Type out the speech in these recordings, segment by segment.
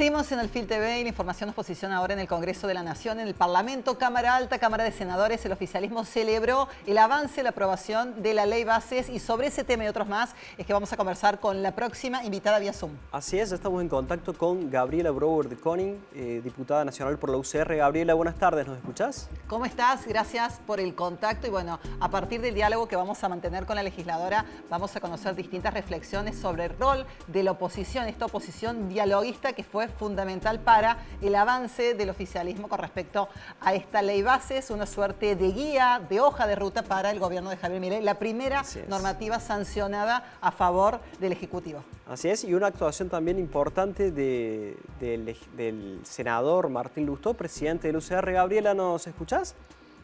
Seguimos en el FIL TV y la información nos posiciona ahora en el Congreso de la Nación, en el Parlamento, Cámara Alta, Cámara de Senadores. El oficialismo celebró el avance, la aprobación de la ley bases, y sobre ese tema y otros más es que vamos a conversar con la próxima invitada vía Zoom. Así es, estamos en contacto con Gabriela Brouwer de Koning, diputada nacional por la UCR. Gabriela, buenas tardes, ¿nos escuchás? ¿Cómo estás? Gracias por el contacto y bueno, a partir del diálogo que vamos a mantener con la legisladora, vamos a conocer distintas reflexiones sobre el rol de la oposición, esta oposición dialoguista que fue fundamental para el avance del oficialismo con respecto a esta ley bases, una suerte de guía, de hoja de ruta para el gobierno de Javier Milei, la primera normativa sancionada a favor del Ejecutivo. Así es, y una actuación también importante del senador Martín Lustó, presidente del UCR. Gabriela, ¿nos escuchás?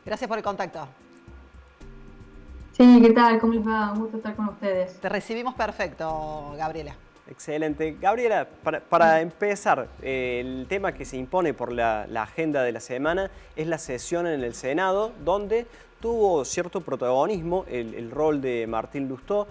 Gracias por el contacto. Sí, ¿qué tal? ¿Cómo les va? Un gusto estar con ustedes. Te recibimos perfecto, Gabriela. Excelente. Gabriela, para empezar, el tema que se impone por la agenda de la semana es la sesión en el Senado, donde tuvo cierto protagonismo el rol de Martín Lustó.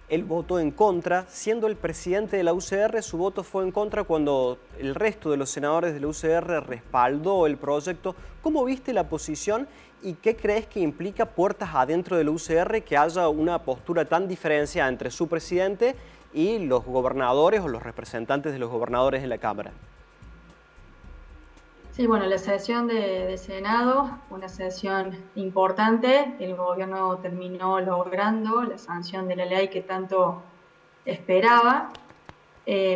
Él votó en contra, siendo el presidente de la UCR, su voto fue en contra cuando el resto de los senadores de la UCR respaldó el proyecto. ¿Cómo viste la posición y qué crees que implica puertas adentro de la UCR que haya una postura tan diferenciada entre su presidente y los gobernadores o los representantes de los gobernadores en la Cámara? Sí, bueno, la sesión de Senado, una sesión importante. El gobierno terminó logrando la sanción de la ley que tanto esperaba.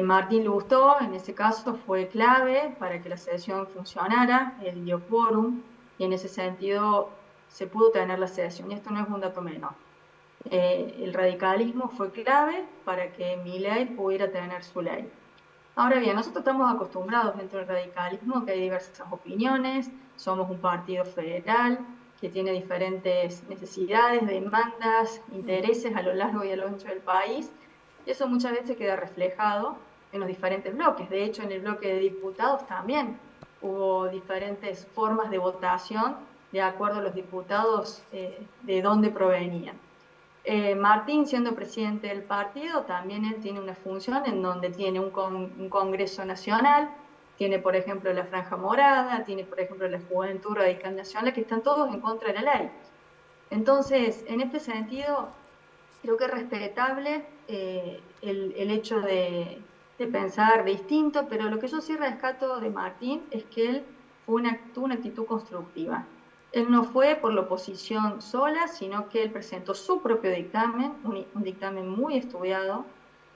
Martín Lustó, en ese caso, fue clave para que la sesión funcionara. Él dio quórum y en ese sentido se pudo tener la sesión. Y esto no es un dato menor. El radicalismo fue clave para que Milei pudiera tener su ley. Ahora bien, nosotros estamos acostumbrados dentro del radicalismo que hay diversas opiniones, somos un partido federal que tiene diferentes necesidades, demandas, intereses a lo largo y a lo ancho del país, y eso muchas veces queda reflejado en los diferentes bloques. De hecho, en el bloque de diputados también hubo diferentes formas de votación de acuerdo a los diputados de dónde provenían. Martín, siendo presidente del partido, también él tiene una función en donde tiene un Congreso Nacional, tiene, por ejemplo, la Franja Morada, tiene, por ejemplo, la Juventud Radical Nacional, que están todos en contra de la ley. Entonces, en este sentido, creo que es respetable el hecho de pensar distinto, pero lo que yo sí rescato de Martín es que él tuvo una actitud constructiva. Él no fue por la oposición sola, sino que él presentó su propio dictamen, un dictamen muy estudiado,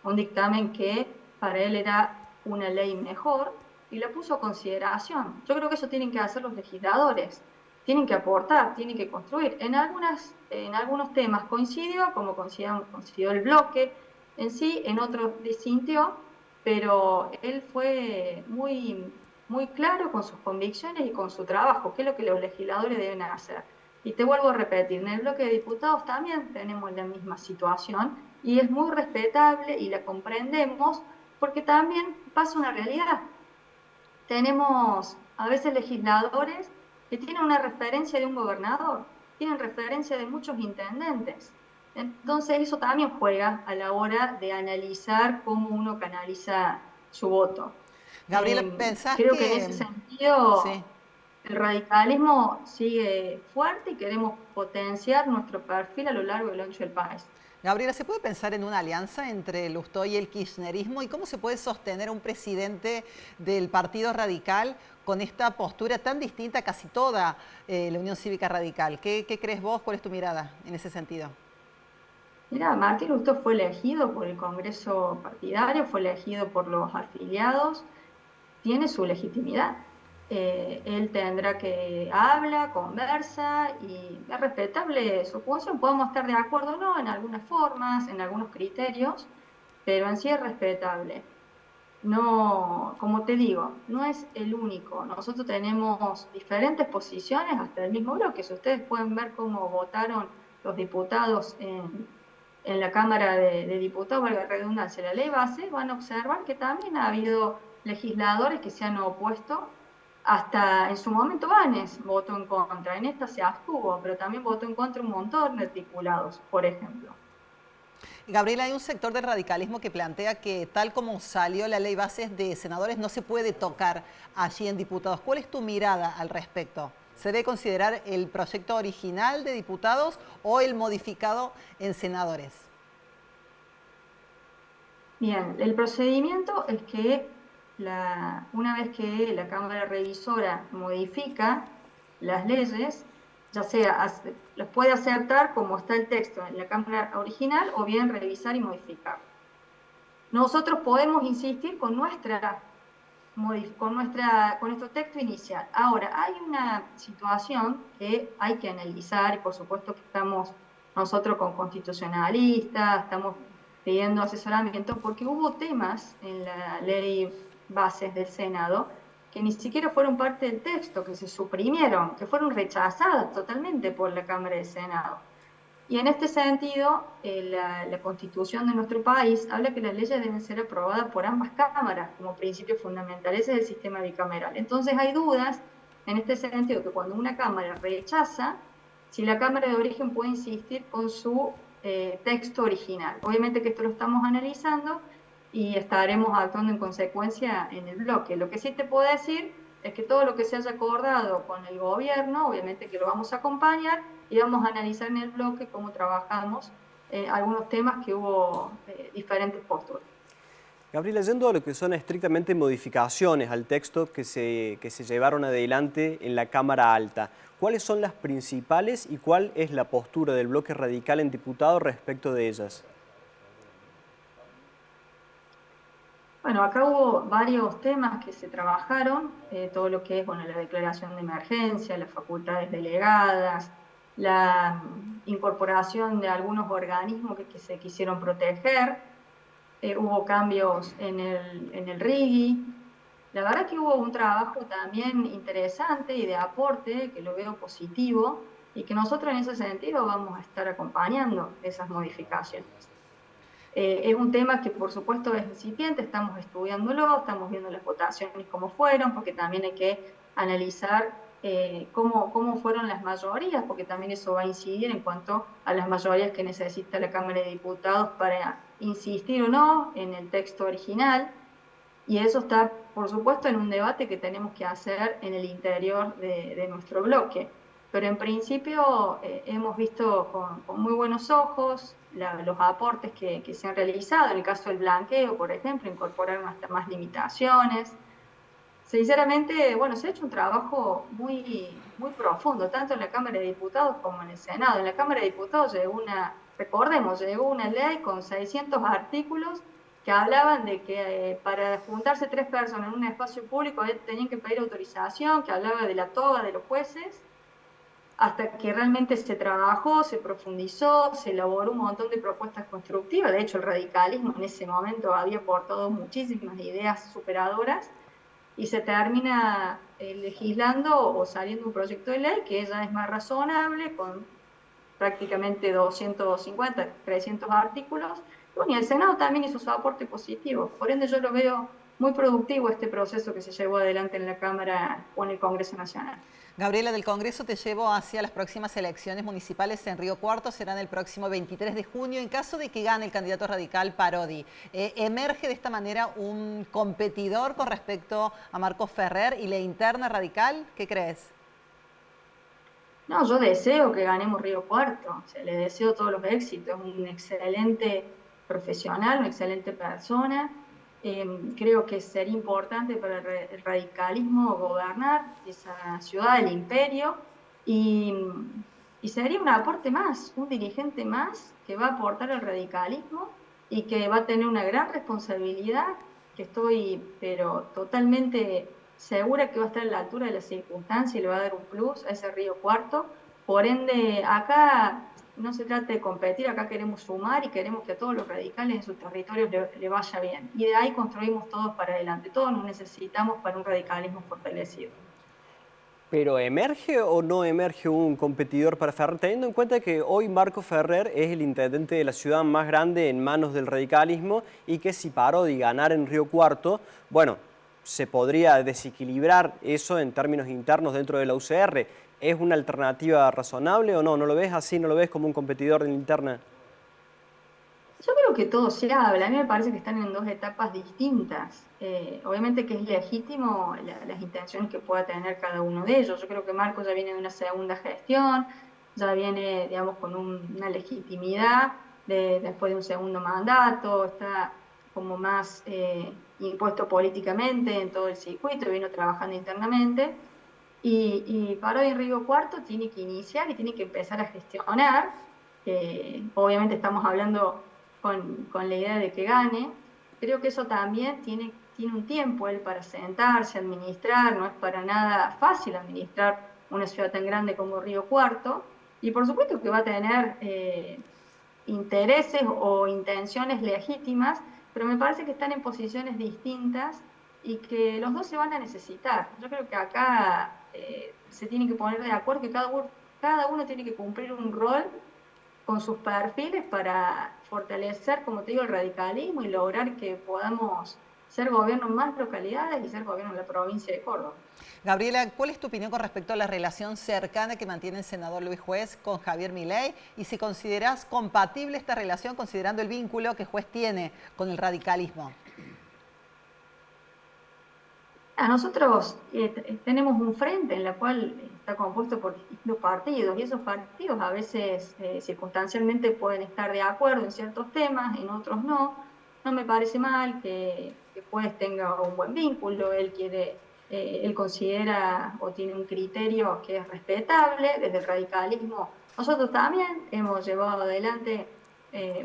un dictamen que para él era una ley mejor, y la puso a consideración. Yo creo que eso tienen que hacer los legisladores, tienen que aportar, tienen que construir. En algunos temas coincidió, como coincidió el bloque en sí, en otros disintió, pero él fue muy claro con sus convicciones y con su trabajo, que es lo que los legisladores deben hacer. Y te vuelvo a repetir, en el bloque de diputados también tenemos la misma situación y es muy respetable y la comprendemos porque también pasa una realidad. Tenemos a veces legisladores que tienen una referencia de un gobernador, tienen referencia de muchos intendentes. Entonces eso también juega a la hora de analizar cómo uno canaliza su voto. Gabriela, ¿pensás creo que en ese sentido sí, el radicalismo sigue fuerte y queremos potenciar nuestro perfil a lo largo y lo ancho del país? Gabriela, ¿se puede pensar en una alianza entre Lustó y el kirchnerismo? ¿Y cómo se puede sostener un presidente del Partido Radical con esta postura tan distinta a casi toda la Unión Cívica Radical? ¿Qué crees vos? ¿Cuál es tu mirada en ese sentido? Mira, Martín Lustó fue elegido por el Congreso partidario, fue elegido por los afiliados, tiene su legitimidad. Él tendrá que habla, conversa y es respetable su función. Podemos estar de acuerdo o no en algunas formas, en algunos criterios, pero en sí es respetable. No, como te digo, no es el único. Nosotros tenemos diferentes posiciones, hasta el mismo bloque. Si ustedes pueden ver cómo votaron los diputados en la Cámara de Diputados, valga la redundancia, la ley base, van a observar que también ha habido legisladores que se han opuesto. Hasta en su momento Banes votó en contra, en esta se abstuvo, pero también votó en contra un montón de articulados, por ejemplo. Gabriela, hay un sector del radicalismo que plantea que tal como salió la ley bases de senadores no se puede tocar allí en diputados. ¿Cuál es tu mirada al respecto? ¿Se debe considerar el proyecto original de diputados o el modificado en senadores? Bien, el procedimiento es que una vez que la Cámara Revisora modifica las leyes, ya sea los puede aceptar como está el texto en la Cámara original o bien revisar y modificar. Nosotros podemos insistir con nuestro texto inicial. Ahora, hay una situación que hay que analizar y por supuesto que estamos nosotros con constitucionalistas, estamos pidiendo asesoramiento porque hubo temas en la ley bases del Senado que ni siquiera fueron parte del texto, que se suprimieron, que fueron rechazadas totalmente por la Cámara del Senado. Y en este sentido, la Constitución de nuestro país habla que las leyes deben ser aprobadas por ambas cámaras como principio fundamental. Ese es el sistema bicameral. Entonces hay dudas en este sentido que cuando una cámara rechaza, si la cámara de origen puede insistir con su texto original. Obviamente que esto lo estamos analizando y estaremos actuando en consecuencia en el bloque. Lo que sí te puedo decir es que todo lo que se haya acordado con el gobierno, obviamente que lo vamos a acompañar y vamos a analizar en el bloque cómo trabajamos algunos temas que hubo diferentes posturas. Gabriela, yendo a lo que son estrictamente modificaciones al texto que se llevaron adelante en la Cámara Alta, ¿cuáles son las principales y cuál es la postura del bloque radical en diputados respecto de ellas? Bueno, acá hubo varios temas que se trabajaron, todo lo que es la declaración de emergencia, las facultades delegadas, la incorporación de algunos organismos que se quisieron proteger, hubo cambios en el RIGI. La verdad que hubo un trabajo también interesante y de aporte, que lo veo positivo, y que nosotros en ese sentido vamos a estar acompañando esas modificaciones. Es un tema que por supuesto es incipiente, estamos estudiándolo, estamos viendo las votaciones cómo fueron, porque también hay que analizar cómo fueron las mayorías, porque también eso va a incidir en cuanto a las mayorías que necesita la Cámara de Diputados para insistir o no en el texto original, y eso está, por supuesto, en un debate que tenemos que hacer en el interior de nuestro bloque. Pero en principio hemos visto con muy buenos ojos los aportes que se han realizado. En el caso del blanqueo, por ejemplo, incorporaron hasta más limitaciones. Sinceramente, bueno, se ha hecho un trabajo muy profundo, tanto en la Cámara de Diputados como en el Senado. En la Cámara de Diputados llegó una ley con 600 artículos que hablaban de que para juntarse 3 personas en un espacio público tenían que pedir autorización, que hablaba de la toga de los jueces, hasta que realmente se trabajó, se profundizó, se elaboró un montón de propuestas constructivas. De hecho, el radicalismo en ese momento había aportado muchísimas ideas superadoras y se termina legislando o saliendo un proyecto de ley que ya es más razonable, con prácticamente 250, 300 artículos. Bueno, y el Senado también hizo su aporte positivo. Por ende, yo lo veo muy productivo este proceso que se llevó adelante en la Cámara o en el Congreso Nacional. Gabriela, del Congreso te llevo hacia las próximas elecciones municipales en Río Cuarto, serán el próximo 23 de junio. En caso de que gane el candidato radical Parodi, ¿emerge de esta manera un competidor con respecto a Marcos Ferrer y la interna radical? ¿Qué crees? No, yo deseo que ganemos Río Cuarto, o sea, le deseo todos los éxitos, es un excelente profesional, una excelente persona. Creo que sería importante para el radicalismo gobernar esa ciudad del imperio y sería un aporte más, un dirigente más que va a aportar al radicalismo y que va a tener una gran responsabilidad, que estoy pero totalmente segura que va a estar a la altura de las circunstancias y le va a dar un plus a ese Río Cuarto. Por ende, acá no se trata de competir, acá queremos sumar y queremos que a todos los radicales en sus territorios le vaya bien. Y de ahí construimos todos para adelante. Todos nos necesitamos para un radicalismo fortalecido. ¿Pero emerge o no emerge un competidor para Ferrer? Teniendo en cuenta que hoy Marcos Ferrer es el intendente de la ciudad más grande en manos del radicalismo y que si Parodi ganara en Río Cuarto, bueno, se podría desequilibrar eso en términos internos dentro de la UCR. ¿Es una alternativa razonable o no? ¿No lo ves así? ¿No lo ves como un competidor de la interna? Yo creo que todo se habla. A mí me parece que están en dos etapas distintas. Obviamente que es legítimo las intenciones que pueda tener cada uno de ellos. Yo creo que Marcos ya viene de una segunda gestión, ya viene, digamos, con una legitimidad después de un segundo mandato, está como más impuesto políticamente en todo el circuito, vino trabajando internamente. Y Parodi en Río Cuarto tiene que iniciar y tiene que empezar a gestionar. Obviamente estamos hablando con la idea de que gane. Creo que eso también tiene un tiempo él para sentarse, administrar. No es para nada fácil administrar una ciudad tan grande como Río Cuarto. Y por supuesto que va a tener intereses o intenciones legítimas, pero me parece que están en posiciones distintas y que los dos se van a necesitar. Yo creo que acá se tiene que poner de acuerdo que cada uno tiene que cumplir un rol con sus perfiles para fortalecer, como te digo, el radicalismo y lograr que podamos ser gobierno en más localidades y ser gobierno en la provincia de Córdoba. Gabriela, ¿cuál es tu opinión con respecto a la relación cercana que mantiene el senador Luis Juez con Javier Milei? Y si considerás compatible esta relación considerando el vínculo que Juez tiene con el radicalismo. Nosotros tenemos un frente en el cual está compuesto por distintos partidos y esos partidos a veces circunstancialmente pueden estar de acuerdo en ciertos temas, en otros no. No me parece mal que Juez tenga un buen vínculo, él considera o tiene un criterio que es respetable desde el radicalismo. Nosotros también hemos llevado adelante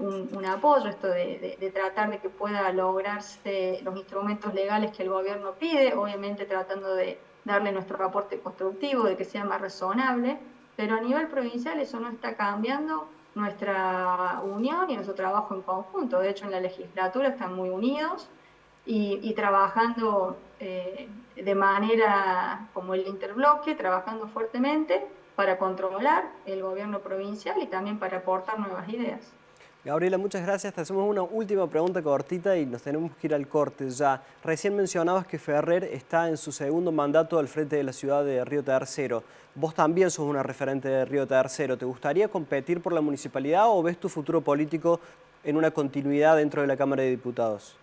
un apoyo, esto de tratar de que pueda lograrse los instrumentos legales que el gobierno pide, obviamente tratando de darle nuestro aporte constructivo, de que sea más razonable, pero a nivel provincial eso no está cambiando nuestra unión y nuestro trabajo en conjunto. De hecho, en la legislatura están muy unidos y trabajando de manera como el interbloque, trabajando fuertemente para controlar el gobierno provincial y también para aportar nuevas ideas. Gabriela, muchas gracias. Te hacemos una última pregunta cortita y nos tenemos que ir al corte ya. Recién mencionabas que Ferrer está en su segundo mandato al frente de la ciudad de Río Tercero. Vos también sos una referente de Río Tercero. ¿Te gustaría competir por la municipalidad o ves tu futuro político en una continuidad dentro de la Cámara de Diputados?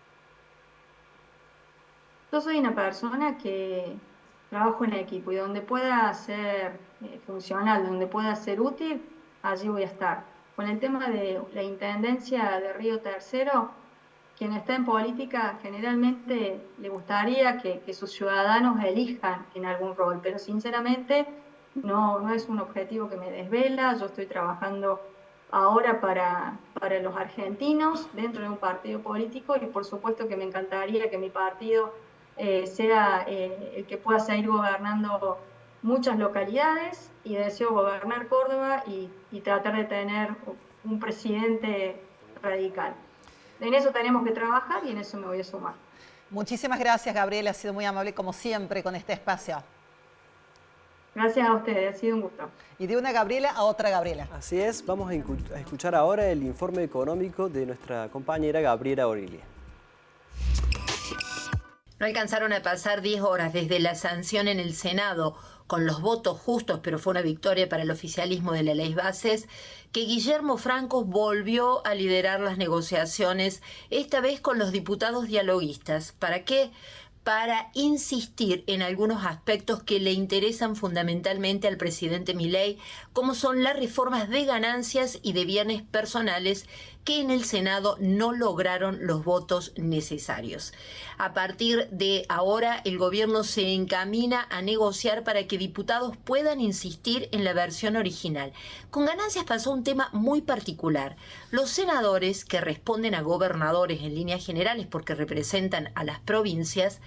Yo soy una persona que trabajo en equipo y donde pueda ser funcional, donde pueda ser útil, allí voy a estar. Con el tema de la intendencia de Río Tercero, quien está en política generalmente le gustaría que sus ciudadanos elijan en algún rol, pero sinceramente no es un objetivo que me desvela. Yo estoy trabajando ahora para los argentinos dentro de un partido político y por supuesto que me encantaría que mi partido sea el que pueda seguir gobernando muchas localidades y deseo gobernar Córdoba y tratar de tener un presidente radical. En eso tenemos que trabajar y en eso me voy a sumar. Muchísimas gracias, Gabriela. Ha sido muy amable como siempre con este espacio. Gracias a ustedes, ha sido un gusto. Y de una Gabriela a otra Gabriela. Así es, vamos a escuchar ahora el informe económico de nuestra compañera Gabriela Orilia. No alcanzaron a pasar 10 horas desde la sanción en el Senado, con los votos justos, pero fue una victoria para el oficialismo de la ley bases, que Guillermo Franco volvió a liderar las negociaciones, esta vez con los diputados dialoguistas. ¿Para qué? Para insistir en algunos aspectos que le interesan fundamentalmente al presidente Milei, como son las reformas de ganancias y de bienes personales que en el Senado no lograron los votos necesarios. A partir de ahora, el gobierno se encamina a negociar para que diputados puedan insistir en la versión original. Con ganancias pasó un tema muy particular. Los senadores, que responden a gobernadores en líneas generales porque representan a las provincias,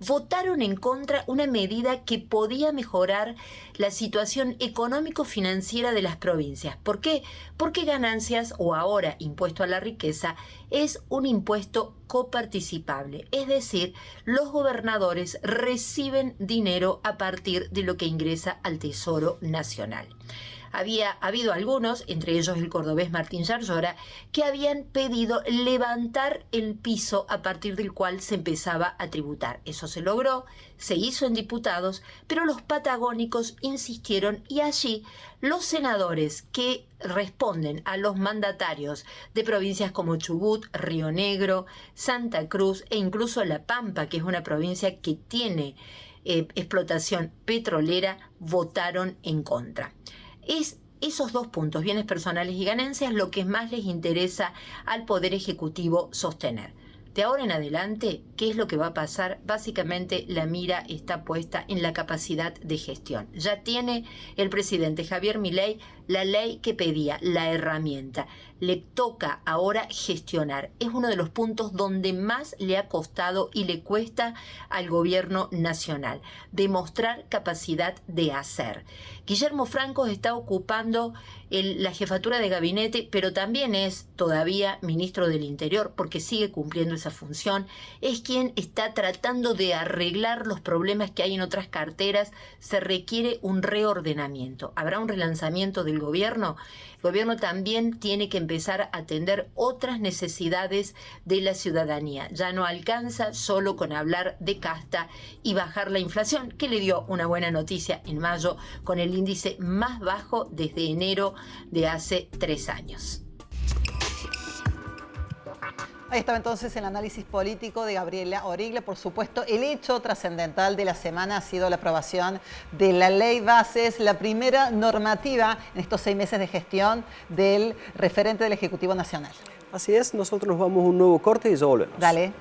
votaron en contra una medida que podía mejorar la situación económico-financiera de las provincias. ¿Por qué? Porque ganancias, o ahora impuesto a la riqueza, es un impuesto coparticipable. Es decir, los gobernadores reciben dinero a partir de lo que ingresa al Tesoro Nacional. había habido algunos, entre ellos el cordobés Martín Yarlora, que habían pedido levantar el piso a partir del cual se empezaba a tributar. Eso se logró, se hizo en diputados, pero los patagónicos insistieron y allí los senadores que responden a los mandatarios de provincias como Chubut, Río Negro, Santa Cruz e incluso La Pampa, que es una provincia que tiene explotación petrolera, votaron en contra. Es esos dos puntos, bienes personales y ganancias, lo que más les interesa al Poder Ejecutivo sostener. De ahora en adelante, ¿qué es lo que va a pasar? Básicamente la mira está puesta en la capacidad de gestión. Ya tiene el presidente Javier Milei la ley que pedía, la herramienta. Le toca ahora gestionar. Es uno de los puntos donde más le ha costado y le cuesta al gobierno nacional. Demostrar capacidad de hacer. Guillermo Francos está ocupando la jefatura de gabinete, pero también es todavía ministro del Interior porque sigue cumpliendo esa función. Es quien está tratando de arreglar los problemas que hay en otras carteras. Se requiere un reordenamiento. ¿Habrá un relanzamiento del gobierno? El gobierno también tiene que empezar a atender otras necesidades de la ciudadanía. Ya no alcanza solo con hablar de casta y bajar la inflación, que le dio una buena noticia en mayo con el índice más bajo desde enero de hace 3 años. Ahí estaba entonces el análisis político de Gabriela Origlia. Por supuesto, el hecho trascendental de la semana ha sido la aprobación de la Ley Bases, la primera normativa en estos 6 meses de gestión del referente del Ejecutivo Nacional. Así es, nosotros nos vamos a un nuevo corte y ya volvemos. Dale.